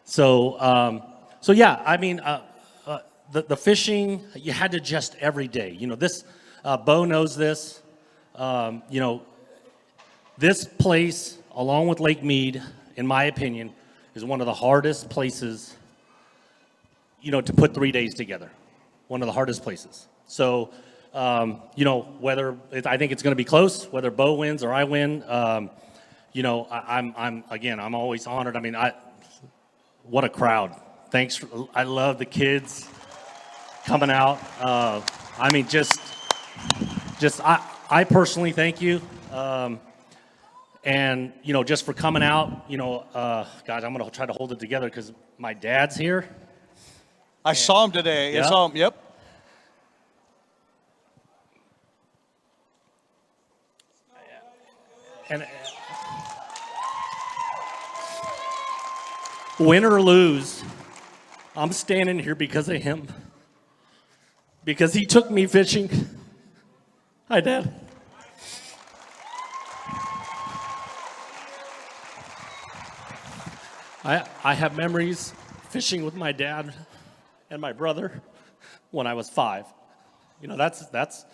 So yeah, I mean, the fishing, you had to adjust every day. This, Bo knows this. This place, along with Lake Mead, in my opinion, is one of the hardest places, to put 3 days together. One of the hardest places. So, whether I think it's going to be close, whether Bo wins or I win, I'm always honored. I mean, what a crowd. Thanks. I love the kids coming out. I personally thank you. And, just for coming out, God, I'm going to try to hold it together because my dad's here. I saw him today. Yeah. I saw him, yep. And win or lose, I'm standing here because of him. Because he took me fishing. Hi, Dad. I have memories fishing with my dad and my brother when I was 5. That's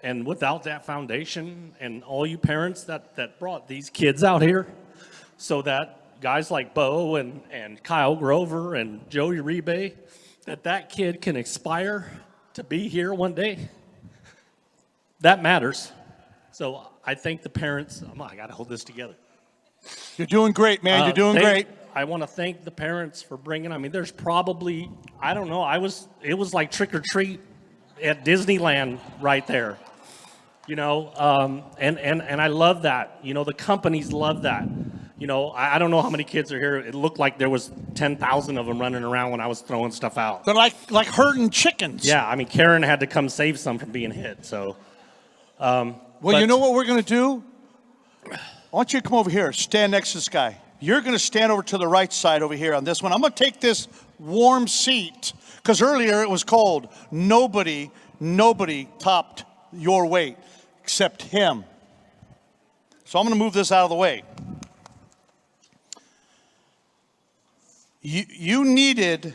and without that foundation and all you parents that brought these kids out here so that guys like Bo and Kyle Grover and Joey Uribe, that kid can aspire to be here one day, that matters. So I thank the parents. I got to hold this together. You're doing great, man. You're doing great. I want to thank the parents for bringing, there's probably, I don't know, it was like trick or treat at Disneyland right there, and I love that. The companies love that. I don't know how many kids are here. It looked like there was 10,000 of them running around when I was throwing stuff out. They're like herding chickens. Yeah, Karen had to come save some from being hit, so. You know what we're going to do? I want you to come over here, stand next to this guy. You're going to stand over to the right side over here on this one. I'm going to take this warm seat because earlier it was cold. Nobody topped your weight except him. So I'm going to move this out of the way. You needed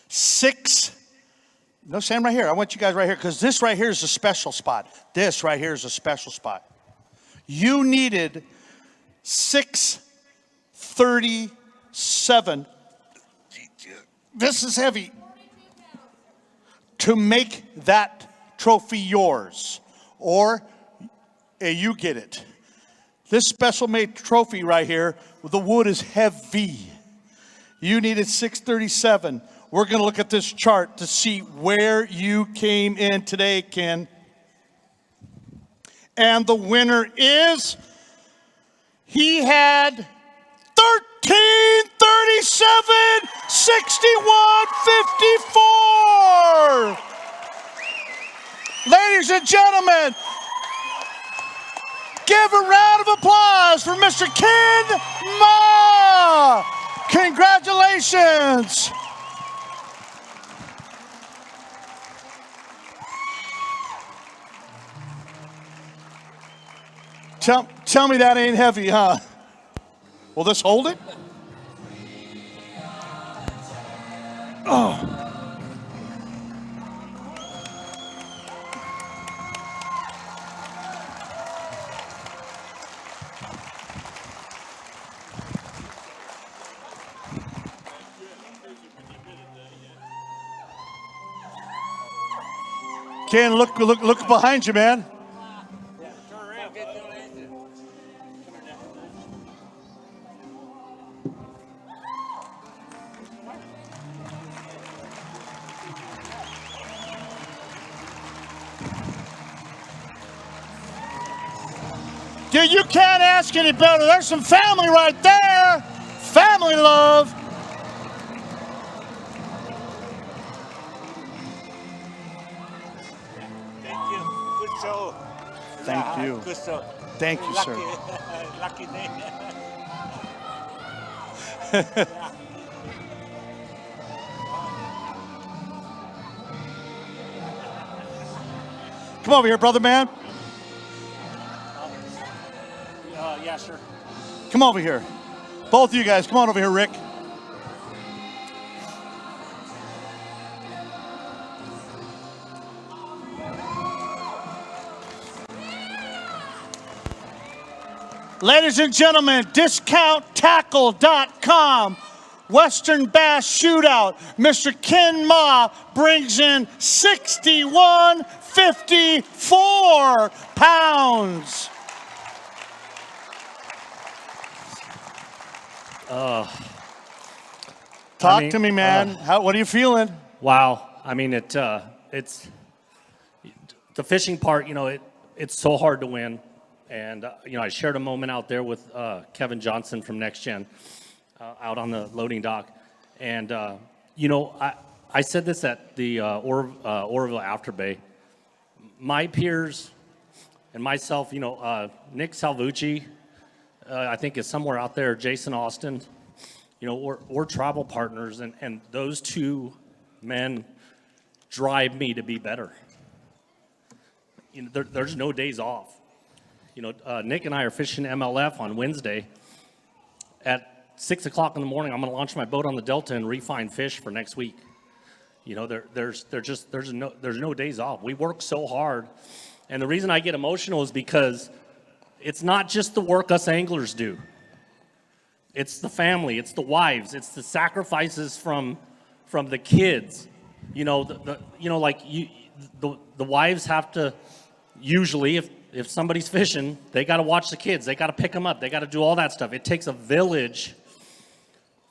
6. No, stand right here. I want you guys right here because this right here is a special spot. This right here is a special spot. You needed 637. This is heavy. To make that trophy yours. Or you get it. This special made trophy right here, the wood is heavy. You needed 637. We're going to look at this chart to see where you came in today, Ken. And the winner is, he had 1337, 61, 54. Ladies and gentlemen, give a round of applause for Mr. Ken Ma. Congratulations. Tell me that ain't heavy, huh? Will this hold it? Oh. Ken, look behind you, man. Dude, you can't ask any better. There's some family right there. Family love. Thank you. Good show. Thank you. Good show. Thank you, sir. Lucky day. Come over here, brother man. Yeah, sure. Come over here. Both of you guys, come on over here, Rick. Ladies and gentlemen, discounttackle.com, Western Bass Shootout. Mr. Ken Ma brings in 61.54 pounds. Talk to me, man. What are you feeling? Wow. I mean, it's the fishing part, it's so hard to win. And, I shared a moment out there with Kevin Johnson from Next Gen out on the loading dock. And, I said this at the Oroville After Bay. My peers and myself, Nick Salvucci, I think is somewhere out there, Jason Austin, we're travel partners, and those two men drive me to be better. There's no days off. Nick and I are fishing MLF on Wednesday. At 6 o'clock in the morning, I'm going to launch my boat on the Delta and refine fish for next week. There's no days off. We work so hard, and the reason I get emotional is because it's not just the work us anglers do. It's the family, it's the wives, it's the sacrifices from the kids. The wives have to usually, if somebody's fishing, they got to watch the kids, they got to pick them up, they got to do all that stuff. It takes a village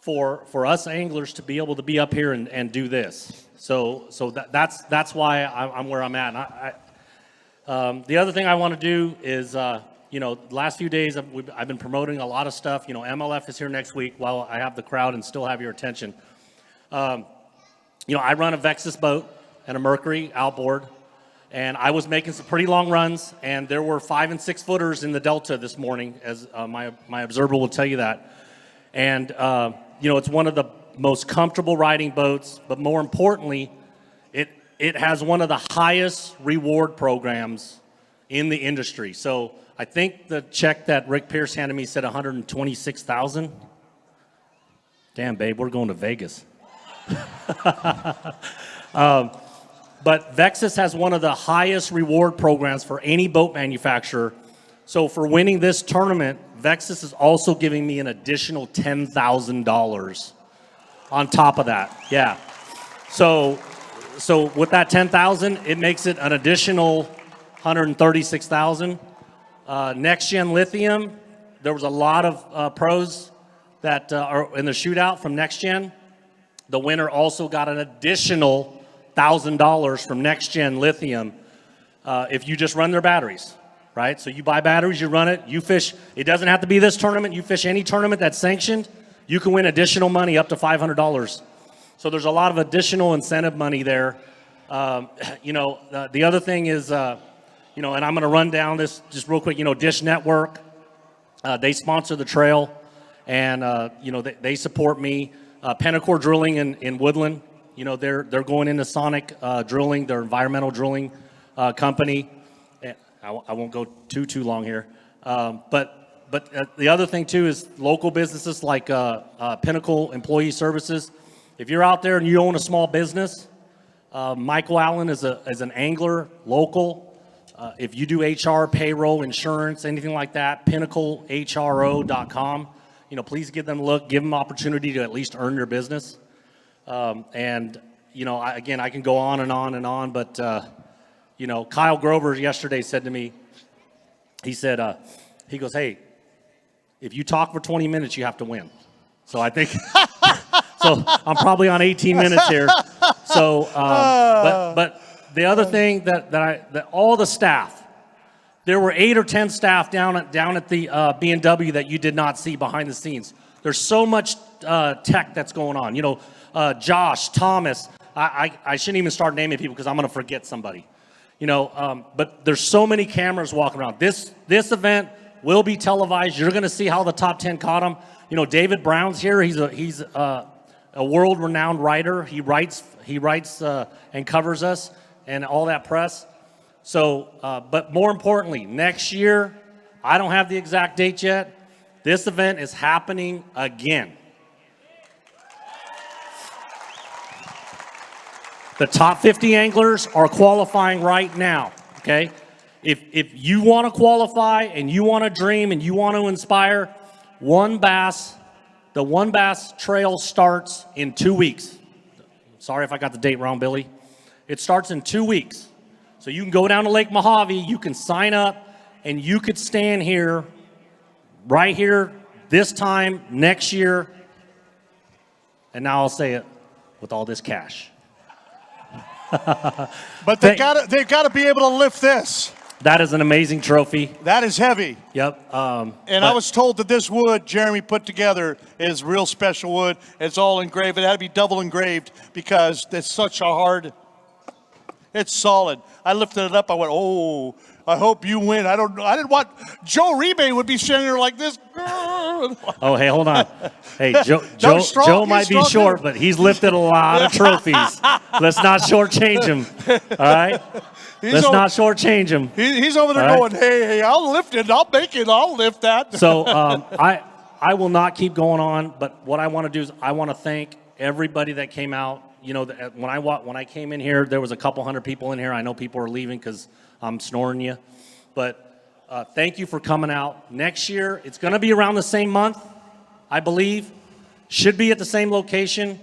for us anglers to be able to be up here and do this. So that's why I'm where I'm at. And the other thing I want to do is, the last few days I've been promoting a lot of stuff. MLF is here next week while I have the crowd and still have your attention. I run a Vexus boat and a Mercury outboard, and I was making some pretty long runs, and there were 5 and 6 footers in the Delta this morning, as my observer will tell you that. And it's one of the most comfortable riding boats, but more importantly, it has one of the highest reward programs in the industry. So I think the check that Rick Pierce handed me said $126,000. Damn, babe, we're going to Vegas. But Vexus has one of the highest reward programs for any boat manufacturer. So for winning this tournament, Vexus is also giving me an additional $10,000 on top of that. Yeah. So with that $10,000, it makes it an additional $136,000. Next Gen Lithium there was a lot of pros that are in the shootout from Next Gen. The winner also got an additional $1,000 from Next Gen Lithium if you just run their batteries, right? So you buy batteries, you run it, you fish. It doesn't have to be this tournament. You fish any tournament that's sanctioned, you can win additional money up to $500. So there's a lot of additional incentive money there. The other thing is, and I'm going to run down this just real quick. Dish Network, they sponsor the trail, and they support me. Pennacore Drilling in Woodland, they're going into sonic drilling. They're environmental drilling company. I won't go too long here, but the other thing too is local businesses like Pinnacle Employee Services. If you're out there and you own a small business, Michael Allen is an angler local. If you do HR, payroll, insurance, anything like that, pinnaclehro.com. Please give them a look. Give them opportunity to at least earn your business. I can go on and on and on, but Kyle Grover yesterday said to me, he goes, hey, if you talk for 20 minutes, you have to win. So I think, so I'm probably on 18 minutes here. So, but the other thing that all the staff, there were 8 or 10 staff down at the B&W that you did not see behind the scenes. There's so much tech that's going on. Josh, Thomas, I shouldn't even start naming people because I'm going to forget somebody. But there's so many cameras walking around. This event will be televised. You're going to see how the top 10 caught them. David Brown's here. He's a world-renowned writer. He writes and covers us and all that press. So, but more importantly, next year, I don't have the exact date yet. This event is happening again. The top 50 anglers are qualifying right now, okay? If you want to qualify and you want to dream and you want to inspire, the One Bass Trail starts in 2 weeks. Sorry if I got the date wrong, Billy. It starts in 2 weeks. So you can go down to Lake Mojave, you can sign up, and you could stand here, right here, this time next year, and now I'll say it, with all this cash. But they've got to be able to lift this. That is an amazing trophy. That is heavy. Yep. I was told that this wood Jeremy put together is real special wood. It's all engraved. It had to be double engraved because it's such a hard. It's solid. I lifted it up. I went, oh, I hope you win. I didn't want Joe Rebay would be standing there like this. Oh, hey, hold on. Hey, Joe might be short, but he's lifted a lot of trophies. Let's not shortchange him. All right? Let's not shortchange him. He's over there going, hey, I'll lift it. I'll make it. I'll lift that. So I will not keep going on, but what I want to do is I want to thank everybody that came out. When I came in here, there was a couple hundred people in here. I know people are leaving because I'm snoring you. But thank you for coming out. Next year, it's going to be around the same month, I believe. Should be at the same location.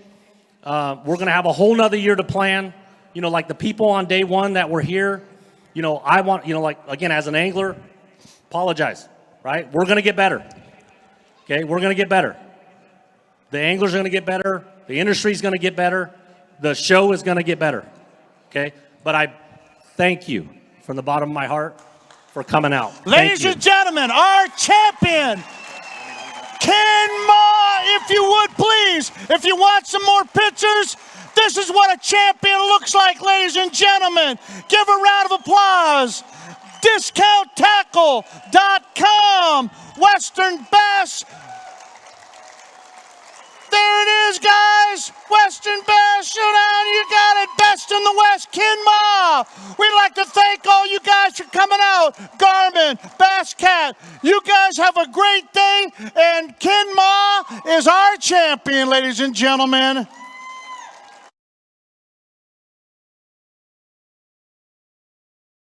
We're going to have a whole nother year to plan. Like the people on day one that were here, I want, again, as an angler, apologize, right? We're going to get better. Okay, we're going to get better. The anglers are going to get better. The industry is going to get better. The show is going to get better. Okay, but I thank you from the bottom of my heart for coming out. Ladies and gentlemen, our champion, Ken Ma, if you would please, if you want some more pictures, this is what a champion looks like, ladies and gentlemen. Give a round of applause. DiscountTackle.com, Western Bass. There it is, guys. Western Bass Shootout. You got it. Best in the West, Ken Ma. We'd like to thank all you guys for coming out. Garmin, Bass Cat. You guys have a great day. And Ken Ma is our champion, ladies and gentlemen.